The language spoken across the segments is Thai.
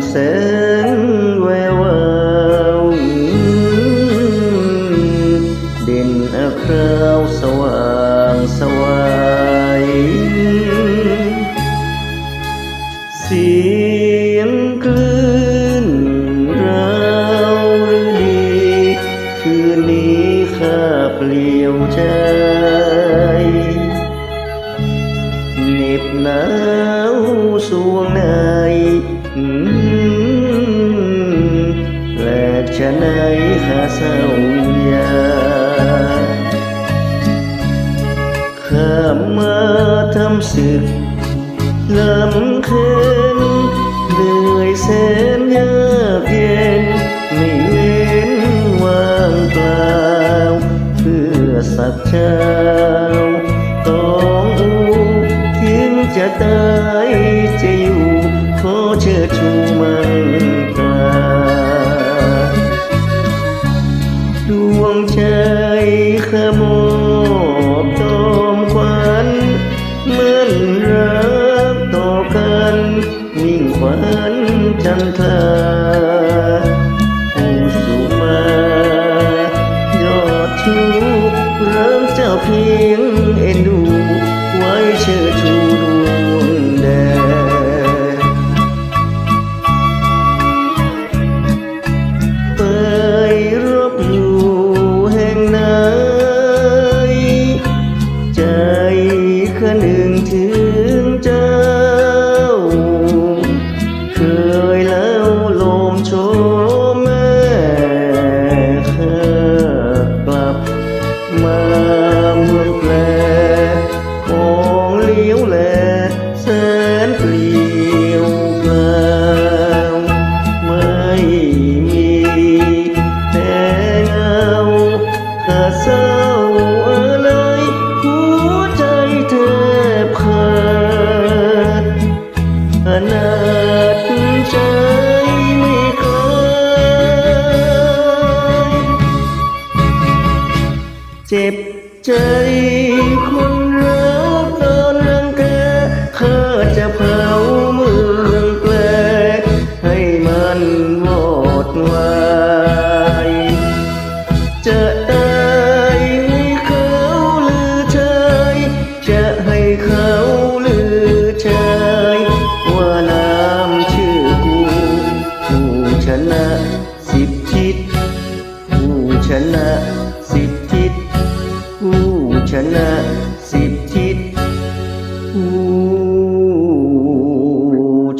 แสงแวววาวเด่นอัคราวสว่างสวัยเสียงคลื่นราวหรือดีคืนนี้ข้าเปลี่ยวใจเหน็บหนาวสวงในแปลกชะไหนหาเศร้าวิญญาข้ามาทำศึกลำเค็นเหนื่อยแสนยากเย็นไม่เว้นว่างเปล่าเพื่อสักเช้าต้องถึงจะตายจะอยู่ขอเชิดชูมันตราดวงใจขมอบตอมควันมันรักต่อกันมิ่งขวัญจันทราผู้สุมายอดชูรักเจ้าเพียงเอ็นดูไว้เชิดชูดวงแดดไปรบอยู่แห่งไหนใจข้าหนึ่งถึงเจ้าเคยแล้วลมโชมแม่ข้ากลับมาเมืองแปลมองเลี้ยวแลแสนเปลี่ยวเปล่าไม่มีแต่เงาข้าเศร้าอะไรหัวใจแทบขาดอนาถใจไม่เคยเจ็บใจคนรักตอนรังแกข้าจะเผาเมืองแปลให้มันวอดวายจะตายให้เขาลือชายจะให้เขาลือชายว่าน้ำชื่อกูผู้ชนะ10 ทิศผู้ชนะ10 ทิศผู้ชนะ10 ทิศผู้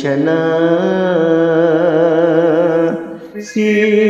ชนะ10